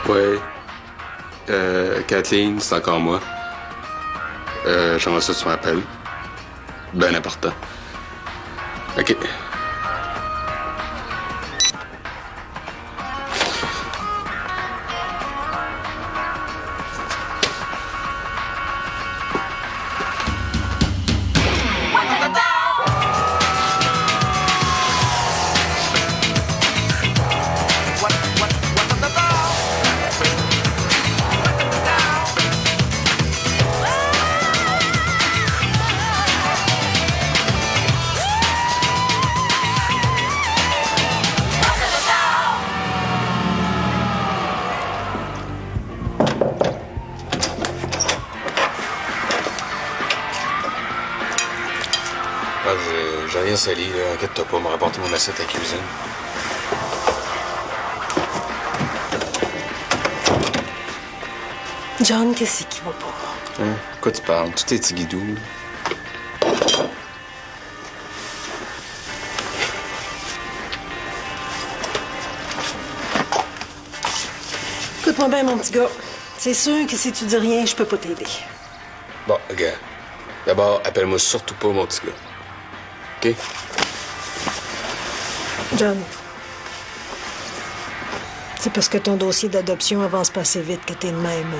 Ouais. Kathleen, c'est encore moi. J'aimerais ça que tu m'appelles. Ben important. OK. J'ai rien sali, là. Inquiète-toi pas, m'a rapporté mon assiette à la cuisine. John, qu'est-ce qui va pas? Hein? Quoi tu parles? Tout est tigidou. Écoute-moi bien, mon petit gars. C'est sûr que si tu dis rien, je peux pas t'aider. Bon, regarde. D'abord, appelle-moi surtout pas mon petit gars. OK? John, c'est parce que ton dossier d'adoption avance pas assez vite que t'es de même.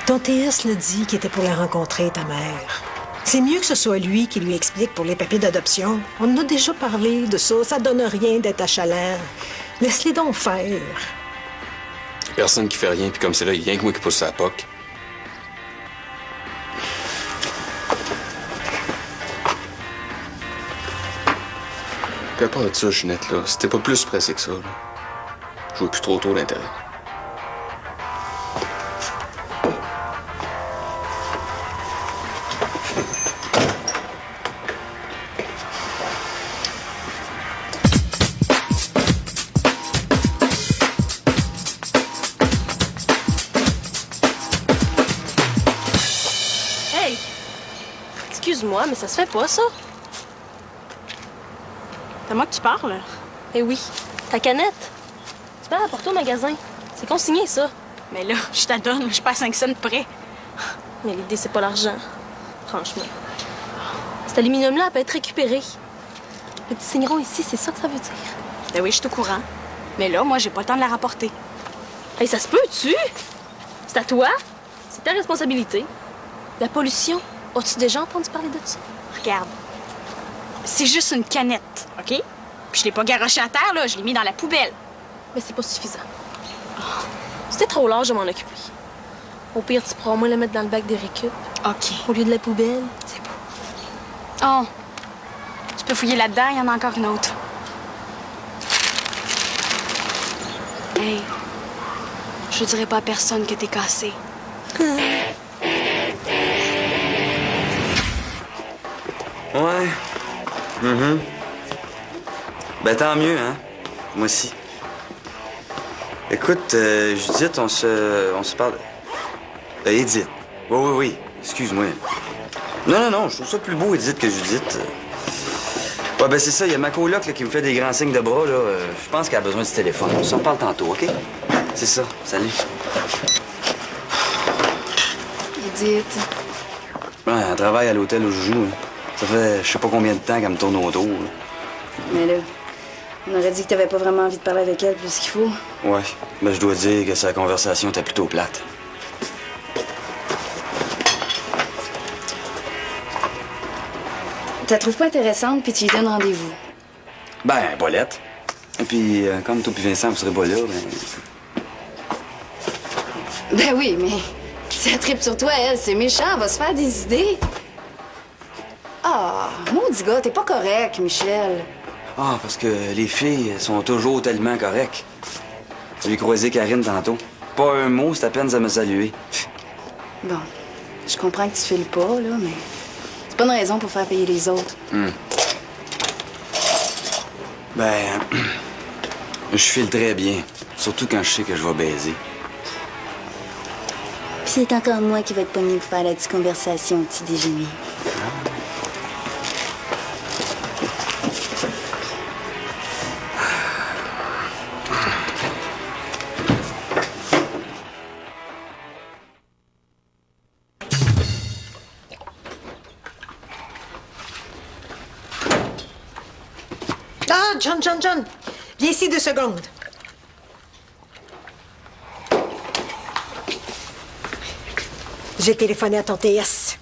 Ton TS l'a dit qu'il était pour la rencontrer, ta mère. C'est mieux que ce soit lui qui lui explique pour les papiers d'adoption. On en a déjà parlé de ça. Ça donne rien d'être achalant. Laisse-les donc faire. Personne qui fait rien, puis comme c'est là, il y a rien que moi qui pousse sa POC. Puis à part de ça, Ginette, là, c'était pas plus pressé que ça, là. Je vois plus trop d'intérêt. Hey! Excuse-moi, mais ça se fait pas, ça? C'est moi que tu parles? Eh oui, ta canette. Tu peux la apporter au magasin. C'est consigné, ça. Mais là, je t'adonne, je suis pas à 5 cents près. Mais l'idée, c'est pas l'argent. Franchement. Cet aluminium-là, elle peut être récupéré. Le petit signeron ici, c'est ça que ça veut dire. Ben oui, je suis au courant. Mais là, moi, j'ai pas le temps de la rapporter. Hey, ça se peut-tu? C'est à toi. C'est ta responsabilité. La pollution. As-tu déjà entendu parler de ça? Regarde. C'est juste une canette, OK? Puis je l'ai pas garoché à terre, là. Je l'ai mis dans la poubelle. Mais c'est pas suffisant. C'était trop large de m'en occuper. Au pire, tu pourras au moins le mettre dans le bac des récup. OK. Au lieu de la poubelle. C'est beau. Oh. Tu peux fouiller là-dedans, il y en a encore une autre. Hey. Je dirais pas à personne que t'es cassé. Ouais. Ben, tant mieux, hein? Moi aussi. Écoute, Judith, on se parle... Edith. Oui. Excuse-moi. Non, je trouve ça plus beau, Edith, que Judith. Ouais, ben, c'est ça. Il y a ma coloc là, qui me fait des grands signes de bras, là. Je pense qu'elle a besoin du téléphone. On s'en parle tantôt, OK? C'est ça. Salut. Edith. Ouais, elle travaille à l'hôtel au Joujou. Ça fait je sais pas combien de temps qu'elle me tourne autour. Là. Mais là, on aurait dit que t'avais pas vraiment envie de parler avec elle plus qu'il faut. Ouais, mais je dois dire que sa conversation était plutôt plate. Tu la trouves pas intéressante, puis tu lui donnes rendez-vous. Ben, Paulette. Et puis, comme toi puis Vincent, vous serez pas là, Ben oui, mais si elle tripe sur toi, elle, c'est méchant, elle va se faire des idées. Ah, maudit gars, t'es pas correct, Michel. Ah, parce que les filles sont toujours tellement correctes. J'ai croisé Karine tantôt. Pas un mot, c'est à peine de me saluer. Bon, je comprends que tu files pas, là, mais c'est pas une raison pour faire payer les autres. Ben, je file très bien. Surtout quand je sais que je vais baiser. Puis c'est encore moi qui vais être pogné pour faire la petite conversation au petit déjeuner. Ah, John! Viens ici 2 secondes. J'ai téléphoné à ton TS.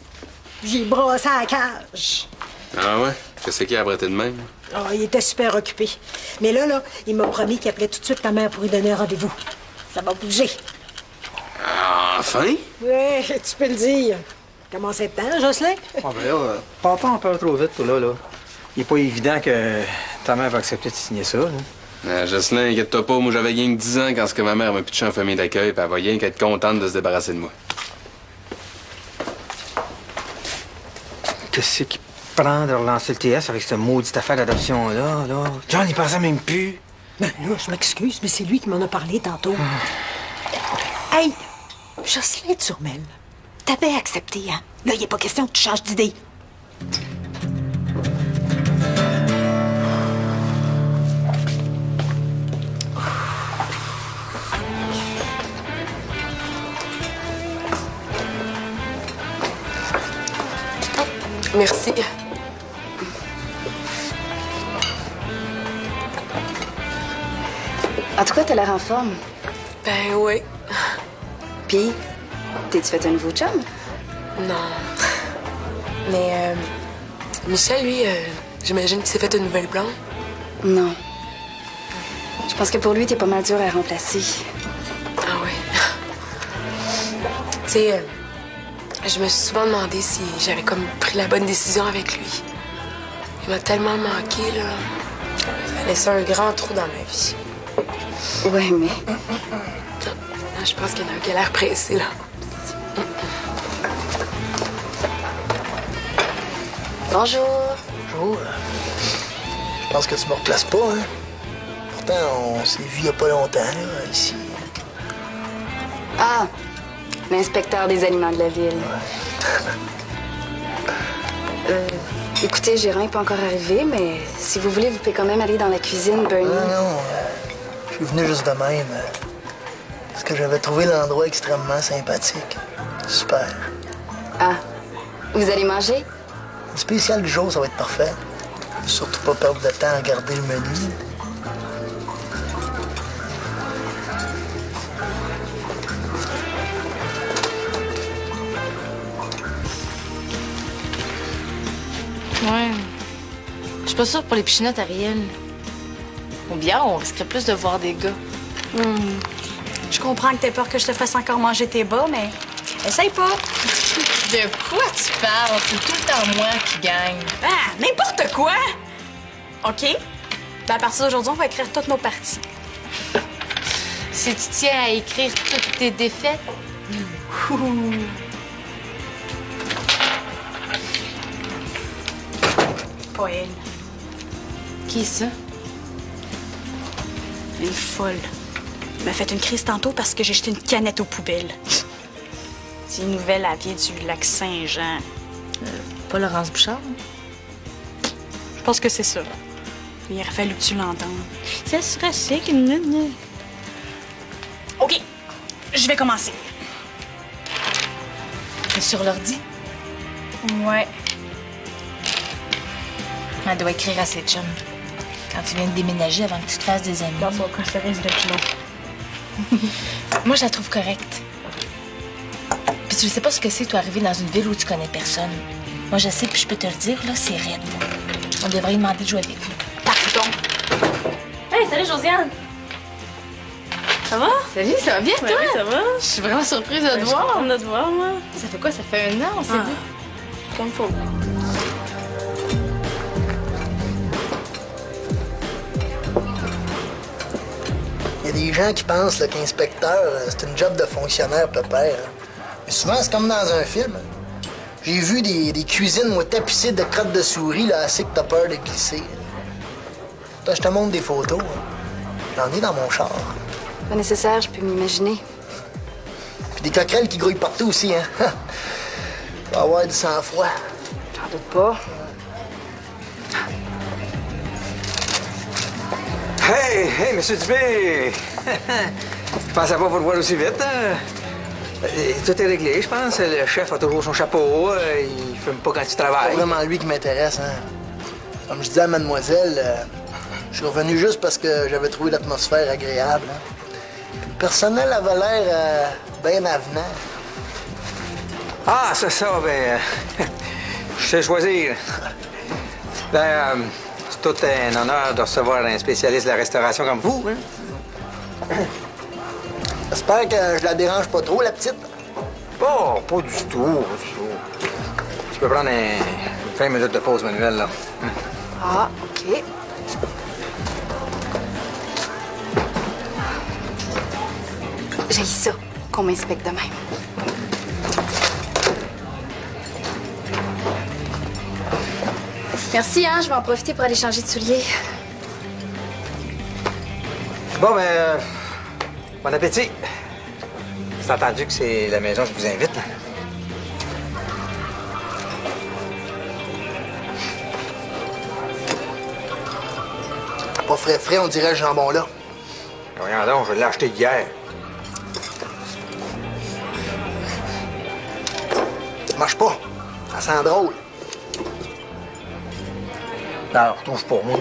J'ai brossé à la cage. Ah ouais? Qu'est-ce qu'il a abrité de même? Oh, il était super occupé. Mais là, il m'a promis qu'il appelait tout de suite ta mère pour lui donner un rendez-vous. Ça va bouger. Ah, enfin? Oui, tu peux le dire. Comment c'est le temps, Jocelyn? Ah ben là, pas un peu trop vite, toi, là. Il est pas évident que ta mère va accepter de signer ça, là. Jocelyn, inquiète-toi pas, moi j'avais rien que 10 ans quand ce que ma mère m'a pitché en famille d'accueil, puis elle va rien qu'être contente de se débarrasser de moi. Qu'est-ce qui prend de relancer le TS avec cette maudite affaire d'adoption-là, là? John, il pensait même plus. Ben là, je m'excuse, mais c'est lui qui m'en a parlé tantôt. Hey, Jocelyn Turmel, t'avais accepté, hein? Là, il n'est pas question que tu changes d'idée. Merci. En tout cas, t'as l'air en forme. Ben oui. Puis, t'es-tu fait un nouveau chum? Non. Mais Michel, lui, j'imagine qu'il s'est fait une nouvelle blonde. Non. Je pense que pour lui, t'es pas mal dur à remplacer. Ah oui. Tu sais, je me suis souvent demandé si j'avais comme pris la bonne décision avec lui. Il m'a tellement manqué, là. Ça a laissé un grand trou dans ma vie. Ouais, mais... Je pense qu'il y en a un qui a l'air pressé, là. Bonjour. Bonjour. Je pense que tu me replaces pas, hein? Pourtant, on s'est vu il y a pas longtemps, là, ici. Ah, l'inspecteur des aliments de la ville. Écoutez, Gérin n'est pas encore arrivé, mais si vous voulez, vous pouvez quand même aller dans la cuisine, Bernie. Non, je suis venu juste de même. Parce que j'avais trouvé l'endroit extrêmement sympathique. Super. Ah, vous allez manger? Le spécial du jour, ça va être parfait. Surtout pas perdre de temps à regarder le menu. Ouais. Je suis pas sûre pour les pichinottes, Ariel. Ou bien, on risquerait plus de voir des gars. Je comprends que t'aies peur que je te fasse encore manger tes bas, mais essaye pas. De quoi tu parles? C'est tout le temps moi qui gagne. Ah, n'importe quoi! OK? Ben, à partir d'aujourd'hui, on va écrire toutes nos parties. Si tu tiens à écrire toutes tes défaites, Pas elle. qui est ça? Elle est folle. Elle m'a fait une crise tantôt parce que j'ai jeté une canette aux poubelles. C'est une nouvelle, elle vient du lac Saint-Jean. Pas Laurence Bouchard? Je pense que c'est ça. Il aurait fallu que tu l'entendes. Ça serait chic, une... OK, je vais commencer. Sur l'ordi? Ouais. Elle doit écrire à ses chums. Quand tu viens de déménager avant que tu te fasses des amis. Dans son cas, ça risque d'être long. Moi, je la trouve correcte. Puis tu sais pas ce que c'est, toi, arriver dans une ville où tu connais personne. Moi, je sais, puis je peux te le dire, là, c'est raide. On devrait lui demander de jouer avec nous. Pardon. Hey, salut Josiane! Ça va? Salut, ça va bien, toi? Oui, ça va. Je suis vraiment surprise de te Je suis voir. contente de te voir, moi. Ça fait quoi? Ça fait 1 an, on s'est Ah. vu. Comme faut. Il y a des gens qui pensent là, qu'inspecteur, c'est une job de fonctionnaire pépère. Mais souvent, c'est comme dans un film. J'ai vu des cuisines, moi, tapissées de crottes de souris, là, assez que t'as peur de glisser. Toi, je te montre des photos. J'en ai dans mon char. Pas nécessaire, je peux m'imaginer. Puis des coquerelles qui grouillent partout aussi, hein. Faut avoir du sang-froid. J'en doute pas. Hey, Monsieur Dubé! Je pensais pas vous le voir aussi vite. Hein? Tout est réglé, je pense. Le chef a toujours son chapeau. Il fume pas quand il C'est travaille. vraiment lui qui m'intéresse, hein. Comme je disais à mademoiselle, Je suis revenu juste parce que j'avais trouvé l'atmosphère agréable. Hein. Puis le personnel avait l'air bien avenant. Ah, c'est ça, ben... je sais choisir. Ben, c'est tout un honneur de recevoir un spécialiste de la restauration comme vous, hein? J'espère que je la dérange pas trop, la petite. Oh, pas du tout, pas du tout. Tu peux prendre 20 minutes de pause manuelle, là. Ah, OK. J'ai ça, qu'on m'inspecte de même. Merci, hein, je vais en profiter pour aller changer de souliers. Bon, ben, bon appétit. C'est entendu que c'est la maison que je vous invite, là. Pas frais, on dirait le jambon là. Voyons donc, je l'ai acheté hier. Ça marche pas. Ça sent drôle. Non, je trouve pas, moi.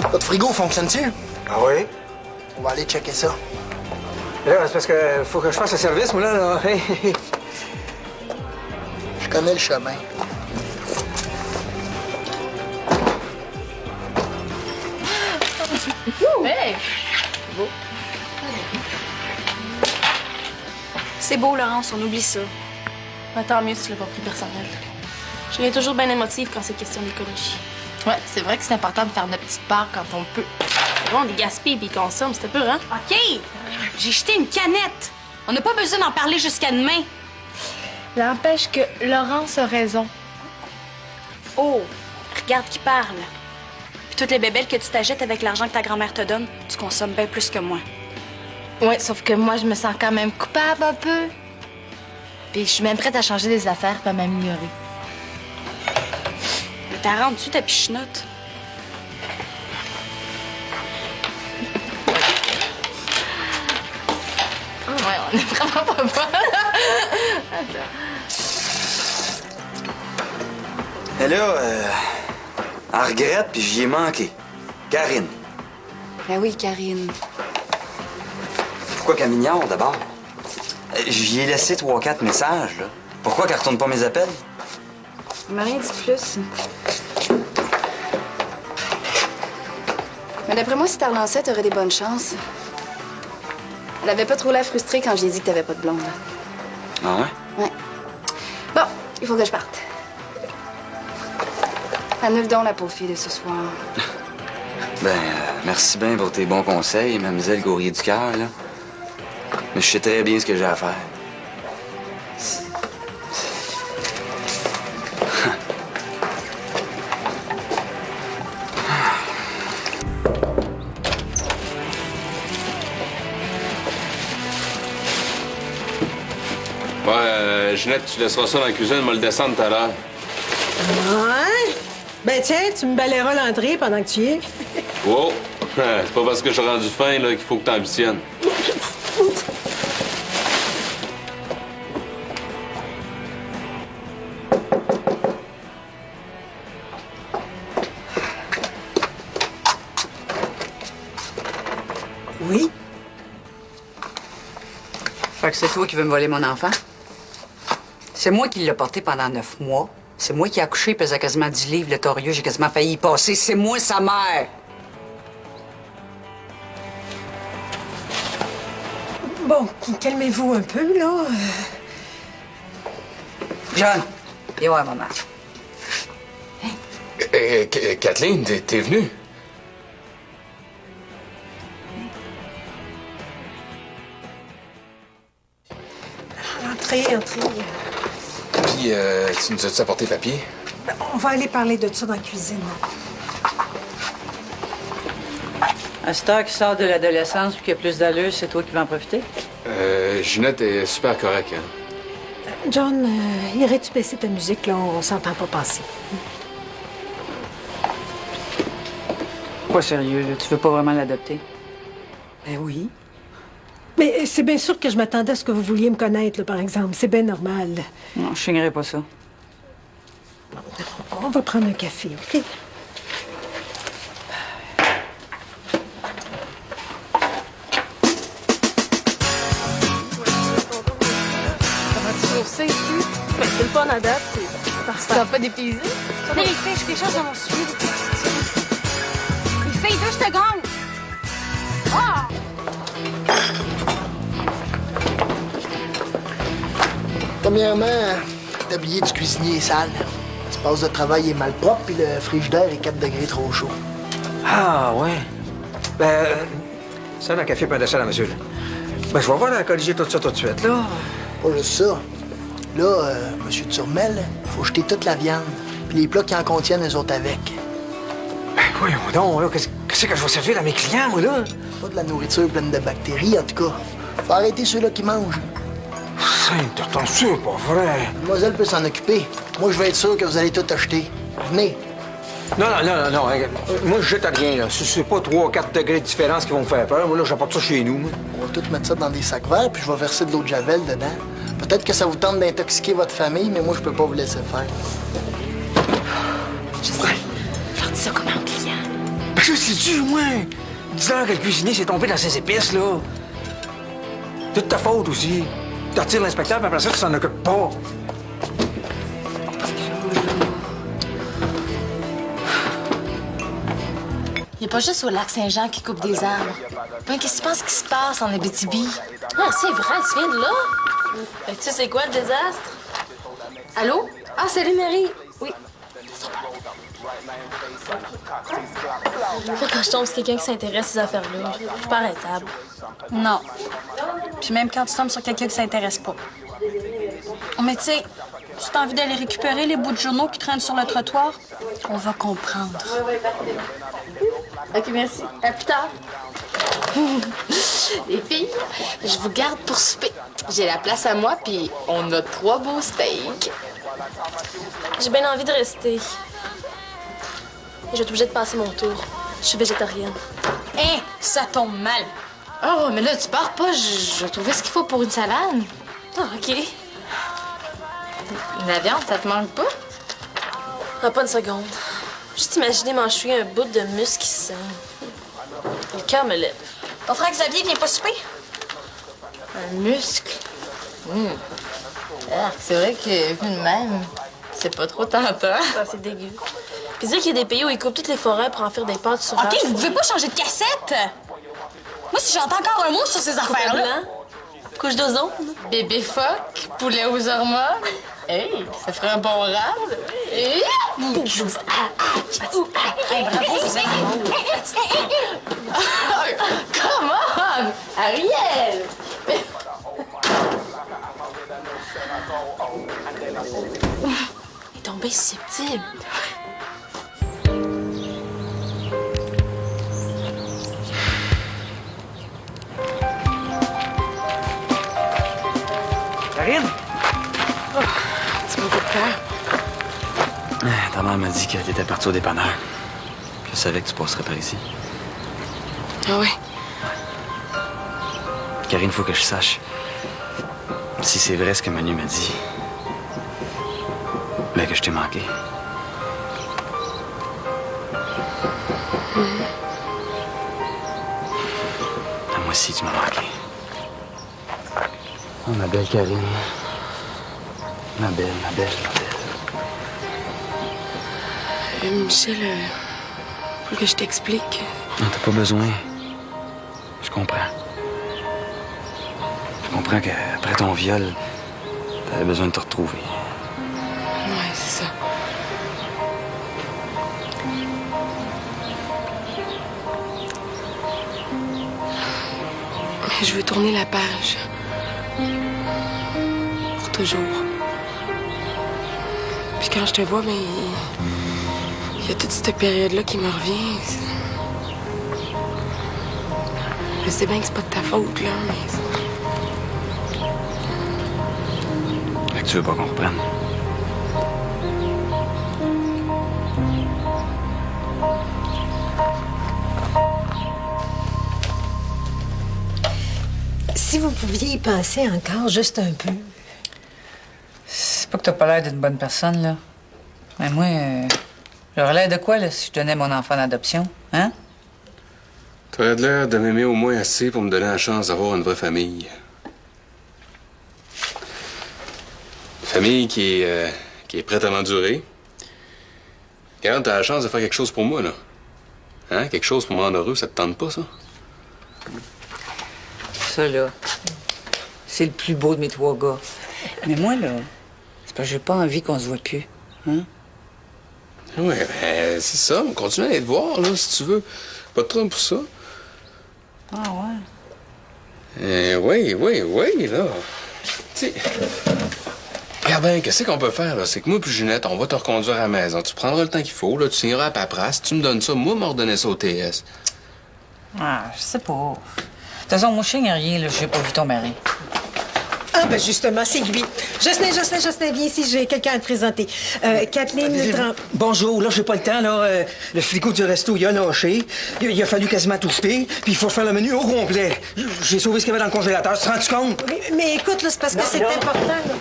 Votre frigo fonctionne-tu? Ah oui? On va aller checker ça. Là, c'est parce que faut que je fasse le service, moi, là. Je connais le chemin. Hey! C'est beau, Laurence, on oublie ça. Ah, tant mieux si tu l'as pas pris personnel. Je viens toujours bien émotive quand c'est question d'écologie. Ouais, c'est vrai que c'est important de faire notre petite part quand on peut. Bon, des gaspilles puis ils consomment, c'est peu, hein? OK, j'ai jeté une canette. On n'a pas besoin d'en parler jusqu'à demain. N'empêche que Laurence a raison. Oh, regarde qui parle. Puis toutes les bébelles que tu t'achètes avec l'argent que ta grand-mère te donne, tu consommes bien plus que moi. Ouais, sauf que moi, je me sens quand même coupable un peu. Puis je suis même prête à changer des affaires pour m'améliorer. Mais t'as rendu ta pichenote. Ouais, on est vraiment pas bon. Mais là, elle regrette, puis j'y ai manqué. Karine. Ben oui, Karine. Pourquoi qu'elle m'ignore, d'abord? J'y ai laissé 3-4 messages, là. Pourquoi qu'elle retourne pas mes appels? Elle m'a rien dit plus. Mais d'après moi, si t'as relancé, t'aurais des bonnes chances. Elle avait pas trop l'air frustrée quand j'ai dit que t'avais pas de blonde. Ah ouais? Ouais. Bon, il faut que je parte. Annule donc la pauvre fille de ce soir. Ben, merci bien pour tes bons conseils, mademoiselle Gaurier du cœur, là. Mais je sais très bien ce que j'ai à faire. Ouais, Ginette, tu laisseras ça dans la cuisine, moi le descendre tout à l'heure. Ouais? Ben tiens, tu me balayeras l'entrée pendant que tu y es. Wow! C'est pas parce que je suis rendu fin là, qu'il faut que t'ambitionnes. Oui? Fait que c'est toi qui veux me voler mon enfant? C'est moi qui l'ai porté pendant 9 mois. C'est moi qui ai accouché, pesait quasiment 10 livres, le torieux, j'ai quasiment failli y passer. C'est moi sa mère! Bon, calmez-vous un peu, là. John, viens voir maman. Kathleen, t'es venue? Entrez. Puis, tu nous as-tu apporté papier? On va aller parler de ça dans la cuisine. À cette heure qui sort de l'adolescence puis qu'il y a plus d'allure, c'est toi qui vas en profiter? Ginette est super correcte, hein? John, irais-tu baisser ta musique, là? On s'entend pas passer. Pas sérieux, là. Tu veux pas vraiment l'adopter? Ben oui. Mais c'est bien sûr que je m'attendais à ce que vous vouliez me connaître, là, par exemple. C'est bien normal. Non, je signerai pas ça. On va prendre un café, OK? fun à date, c'est parfait. Ça pas dépaysé? Attendez, les filles, j'ai quelque chose dans mon suivi. Les filles, 2 secondes! Ah! Premièrement, le tablier du cuisinier est sale. L'espace de travail est mal propre, puis le frigidaire est 4 degrés trop chaud. Ah, ouais. Ben, ça, un café, pas de salle, monsieur. Là. Ben, je vais voir à corriger tout ça tout de suite, là. Pas juste ça. Là, monsieur Turmel, faut jeter toute la viande, puis les plats qui en contiennent, eux autres avec. Ben, voyons donc, là. Qu'est-ce que je vais servir à mes clients, moi, là? Pas de la nourriture pleine de bactéries, en tout cas. Faut arrêter ceux-là qui mangent. Sainte, t'entends sûr, pas vrai? Mademoiselle peut s'en occuper. Moi, je vais être sûr que vous allez tout acheter. Venez. Non. Moi, je jette à rien, là. Si c'est pas 3 ou 4 degrés de différence qui vont me faire peur, moi, là, j'apporte ça chez nous, moi. On va tout mettre ça dans des sacs verts, puis je vais verser de l'eau de Javel dedans. Peut-être que ça vous tente d'intoxiquer votre famille, mais moi, je peux pas vous laisser faire. Je sais. Je leur dis ça comme un client. Ben, je sais-tu, moi? Dis-leur que le cuisinier s'est tombé dans ses épices, là. C'est de ta faute aussi. Tu retires l'inspecteur, puis après ça, tu s'en occupes pas. Il n'y a pas juste au lac Saint-Jean qui coupe des arbres. Ben, qu'est-ce que tu penses qui se passe en Abitibi? Ah, c'est vrai, tu viens de là? Fait que tu sais c'est quoi le désastre? Allô? Ah, salut Marie. Oui. Moi, quand je tombe sur quelqu'un qui s'intéresse à ces affaires-là, je suis pas arrêtable. Non. Puis même quand tu tombes sur quelqu'un qui s'intéresse pas. Mais tu sais, si t'as envie d'aller récupérer les bouts de journaux qui traînent sur le trottoir, on va comprendre. OK, merci. À plus tard. Les filles, je vous garde pour souper. J'ai la place à moi, puis on a 3 beaux steaks. J'ai bien envie de rester. Je vais être obligée de passer mon tour. Je suis végétarienne. Hein, ça tombe mal. Oh, mais là, tu pars pas. Je vais trouver ce qu'il faut pour une salade. Ah, OK. La viande, ça te manque pas? Ah, pas une seconde. Juste imaginer m'enchouiller un bout de muscle qui sent. Le cœur me lève. Ton frère Xavier vient pas souper? Un muscle? Ah, c'est vrai que, vu de même, c'est pas trop tentant. Ah, c'est dégueu. Puis dire qu'il y a des pays où ils coupent toutes les forêts pour en faire des pâtes sur OK, vous pouvez pas changer de cassette! Moi, si j'entends encore un mot sur ces affaires-là... Couche d'ozone. Bébé phoque, poulet aux hormones. Hey, ça ferait un bon râle. Hey! Bravo, Suzanne. Come on! Ariel! Il est tombé susceptible. Karine? Tu m'as fait peur. Ta mère m'a dit qu'elle était partie au dépanneur. Je savais que tu passerais par ici. Ah ouais? Karine, faut que je sache. Si c'est vrai ce que Manu m'a dit, ben que je t'ai manqué. Moi aussi, tu m'as manqué. Oh, ma belle Karine. Ma belle. Michel, faut que je t'explique. Non, t'as pas besoin. Je comprends. Je comprends qu'après ton viol, t'avais besoin de te retrouver. Ouais, c'est ça. Mais je veux tourner la page. Pour toujours. Puis quand je te vois, mais il y a toute cette période-là qui me revient. Je sais bien que c'est pas de ta faute, là, mais... Fait que tu veux pas qu'on reprenne? Si vous pouviez y penser encore juste un peu. C'est pas que t'as pas l'air d'une bonne personne, là. Mais moi, j'aurais l'air de quoi, là, si je donnais mon enfant en adoption, hein? T'aurais de l'air de m'aimer au moins assez pour me donner la chance d'avoir une vraie famille. Famille qui est prête à m'endurer. Quand t'as la chance de faire quelque chose pour moi, là. Hein? Quelque chose pour me rendre heureux, ça te tente pas, ça? Ça, là, c'est le plus beau de mes 3 gars. Mais moi, là, c'est parce que j'ai pas envie qu'on se voit plus. Hein? Oui, ben, c'est ça. On continue à aller te voir, là, si tu veux. Pas de trouble pour ça. Ah, ouais? Oui, là. Tu sais... Regarde bien, qu'est-ce qu'on peut faire, là? C'est que moi puis Ginette, on va te reconduire à la maison. Tu prendras le temps qu'il faut, là. Tu signeras à la paperasse. Tu me donnes ça. Moi, m'ordonner ça au TS. Ah, je sais pas. De toute façon, moi, je signe rien, là. J'ai pas vu ton mari. Ah, ben justement, c'est lui. Jocelyn, viens ici, j'ai quelqu'un à te présenter. Kathleen Tremblay. Bonjour, là, j'ai pas le temps, là. Le frigo du resto, il a lâché. Il a fallu quasiment tout jeter. Puis il faut faire le menu au complet. J'ai sauvé ce qu'il y avait dans le congélateur. Tu te rends compte? Oui, mais écoute, là, c'est parce que c'est important, là.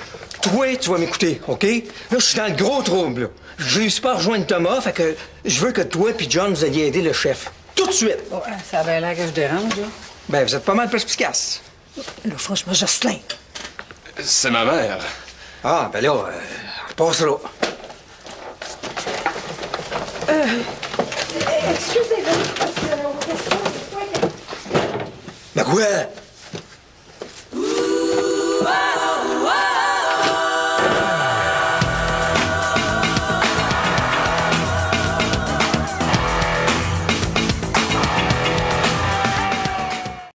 Toi, tu vas m'écouter, OK? Là, je suis dans le gros trouble, là. Je réussis pas à rejoindre Thomas, fait que je veux que toi puis John, vous alliez aider le chef. Tout de suite. Ouais, ça avait l'air que je dérange, là. Ben, vous êtes pas mal perspicace. Là, franchement, Jocelyn. C'est ma mère. Ah, ben là, on passera. Excusez-moi, parce que... Ben quoi?